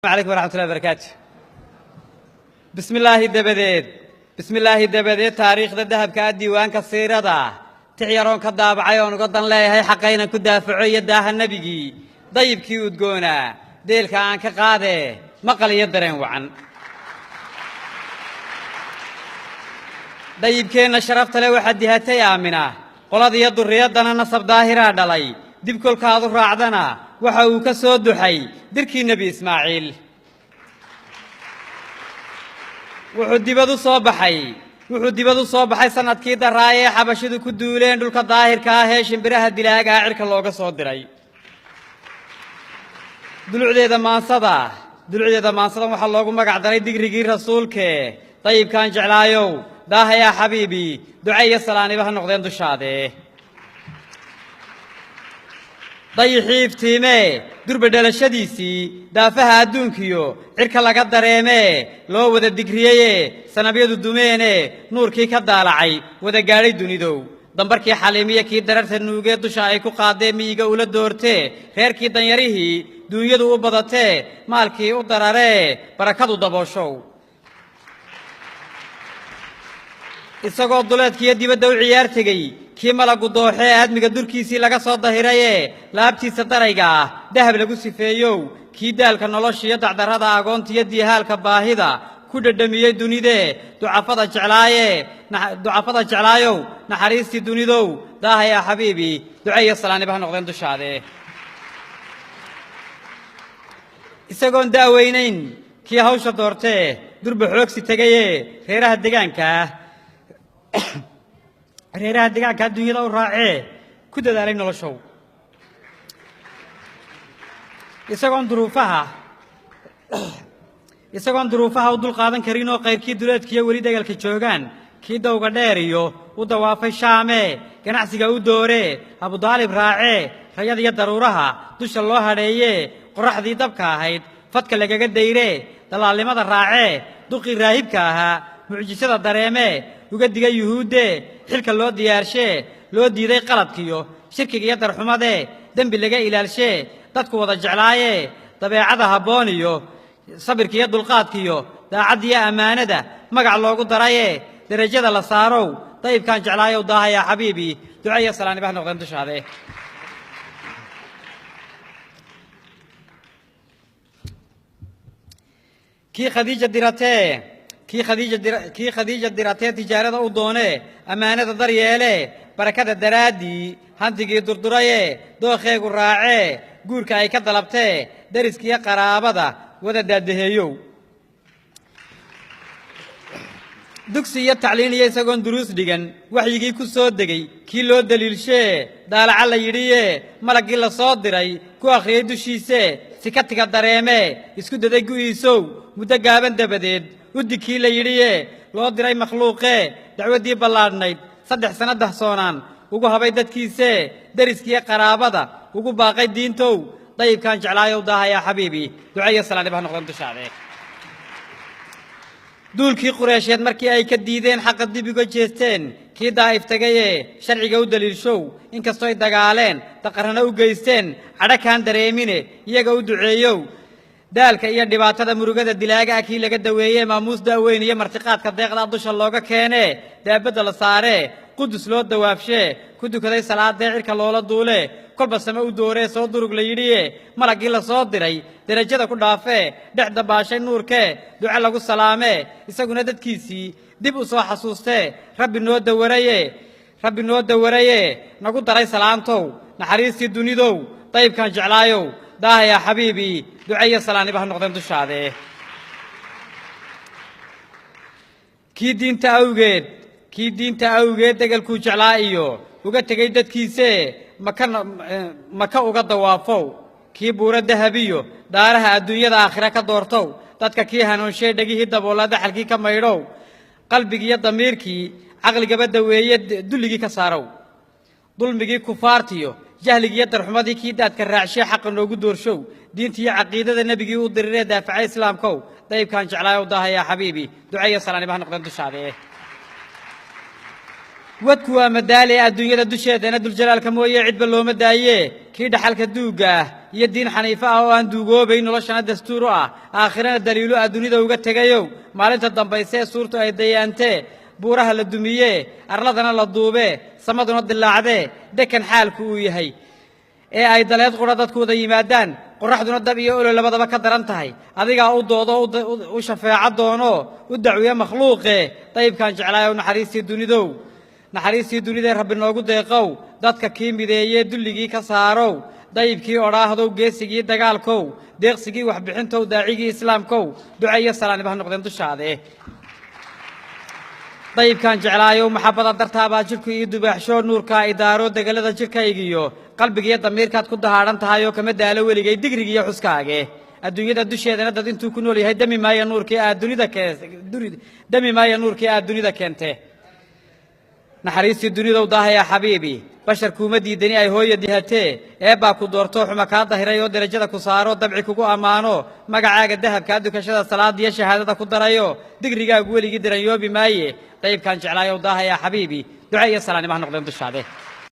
عليكم ورحمة الله وبركاته. بسم الله الدبديد تاريخ الذهب كالديوان كالسيرة دا تعيرون كداب عيون قدن ليه حقينا كدافعية داه النبي ضيب كيود قونا ديل كان كقاده مقل يدرين وعن ضيب كينا شرفت له وحدها تيامنا قلاد يد الرياضنا نصب ظاهرة دلي دب كل كاظر راعدنا وحاو كسود حي دركي النبي إسماعيل wuxuu dibadu soo baxay sanadkii daraaye xabashidu ku duuleen dhulka daahirka ah ee shimbiraha dilaaga cirka looga soo diray dulucdeeda maansada waxa loogu magac daray digrigii rasuulke dayibkan jeclaayow daahaya xabiibi ducay salaaniba ha noqdeen dushaade dayixiif tiime durba dhalashadiisii daafaha adduunkiyo cirka laga dareeme loo wada digriyay sanabyadu dumeene nuurkii ka daalacay wada gaadhay dunidow dambarkii xaliimiye kii dararta nuugee dusha ay ku qaadee miyiga ula doortee reerkii danyarihii duunyadu u badatee maalkii u dararee barakadu dabooshow isagoo duleedkiiyo dibadda u ciyaar tegey kii malagu dooxee aadmiga durkiisii laga soo dahiraye laabtiisa darayga ah dahab lagu sifeeyow kii daalka noloshiyo dacdarrada agoontiyo diihaalka baahida ku dhadhamiyey dunidee ducafada jeclaayow naxariistii dunidow daahaya xabiibi ducaiyo salaaniba ha noqdeen dushaade isagoon daaweynayn kii hawsha doortee durba xoogsi tegaye reeraha deegaanka dunyada u raacee ku dadaalay noloshow isagoon duruufaha u dul qaadan karin oo qayrkii duleedkiiyo weli dagaalka joogaan kii dawga dheer iyo u dawaafay shaame ganacsiga u dooree abudaalib raacee rayada iyo daruuraha dusha loo hadheeyee qorraxdii dabka ahayd fadka lagaga dayree dalaalnimada raacee duqii raahibka ahaa mucjisada dareemee uga digay yuhuuddee xilka loo diyaarshee loo diiday qaladkiyo shirkiga iyo darxumadee dembi laga ilaalshee dadku wada jeclaayee dabeecada habboon iyo sabirkiiyo dulqaadkiyo daacaddiyo ammaanada magac loogu darayee derajada la saarow dayibkaan jeclaayow daahaya xabiibi ducaiyo salaaniba ha noqdeen dushaade kii khadiija diratee tijaarada u doonee ammaanada daryeelee barakada daraaddii hantigii durdurayee dookheegu raacee guurka ay ka dalabtee deriskiiyo qaraabada wada daadaheeyow dugsi iyo tacliiniyo isagoon duruus dhigan waxyigii ku soo degay kii loo daliilshee daalaca la yidhiye malaggii la soo diray ku akhriyey dushiisee sikatiga dareemee isku daday gu'iisow muddo gaaban dabadeed uddi kii la yidhiye loo diray makhluuqee dacwaddii ballaadhnayd 3 sano dahsoonaan ugu habay dadkiisee deriskiiyo qaraabada ugu baaqay diintow dayibkaan jeclaayow daahaya xabiibi ducaiyo salaaniba ha noqdeen dushaade duulkii qureysheed markii ay ka diideen xaqa dib uga jeesteen kii daa'if tegayee sharciga u daliilshow inkastoo ay dagaaleen daqarrana u geysteen cadho kaan dareemine iyaga u duceeyow daalka iyo dhibaatada murugada dilaaga kii laga daweeyey maamuus daaweyn iyo martiqaadka deeqda dusha looga keenee daabadda la saaree qudus loo dawaafshee ku dukaday salaadee cirka loola duule kolba sama u dooree soo durug la yidhiye malaggii la soo diray derajada ku dhaafee dhex dabaashay nuurkee duco lagu salaamee isaguna dadkiisii dib u soo xasuustee rabbi noo dawarayee nagu daray salaantow naxariistii dunidow dayibkaan jeclaayow daahaya xabiibi ducaiyo salaaniba ha noqdeen dushaade kii diinta awgeed degalkuu jeclaa iyo uga tegay dadkiisee maka uga dawaafow kii buuro dahabiyo daaraha adduunyada aakhira ka doortow dadka kii hanuunshee dhegihii daboola daxalkii ka maydhow qalbigiiyo damiirkii caqligaba daweeye dulligii ka saarow dulmigii kufaartiyo jahligiiyo darxumadii kii daadka raacshee xaqa noogu doorshow diintiiyo caqiidada nebigii u diriree daafacay islaamkow dayibkaan jeclaayow daahaya xabiibi ducaiyo salaaniba ha noqdeen dushaade wadku waa madaale adduunyada dusheedana dul jalaalka mooyee cidba looma daaye kii dhaxalka duuga ah iyo diin xaniifa ah oo aan duugoobayn noloshana dastuur u ah aakhirana daliilo ah dunida uga tegayow maalinta dambaysee suurtu ay dayaantee buuraha la dumiyee arladana la duubee samaduna dilaacdee dekan xaalku uu yahay ee ay daleed qura dadkooda yimaadaan qorraxduna dab iyo olol labadaba ka daran tahay adigaa u doodo u shafeeco doono u dacwiye makhluuqe dayibkaan jeclaayow naxariistii dunidee rabbi noogu deeqow dadka kii mideeyee dulligii ka saarow dayibkii odhaahdow geesigii dagaalkow deeqsigii waxbixintow daacigii islaamkow duca iyo salaaniba ha noqdeen dushaade dayibkaan jeclaayow maxabbada dartaabaa jidhku ii dubaaxshoo nuurkaa idaaro degelada jidhkaygiyo qalbigiiyo damiirkaad ku dahaadhan tahay oo kama daalo weligay digrigiiyo xuskaage adduunyada dusheedana dad intuu ku nool yahay demi maaya nuurkii aad dunida keente naxariistii dunidow daahaya xabiibi bashar kuuma diidani ay hooya dihatee eebbaa ku doortoo xuma kaa dahiray oo derajada ku saaro dabci kugu ammaano magacaaga dahabkaa dukashada salaadiyo shahaadada ku darayo digrigaagu weligii diranyoobi maaye dayibkaan jeclaayow daahaya xabiibi duca iyo salaanimaha noqdeen dushaade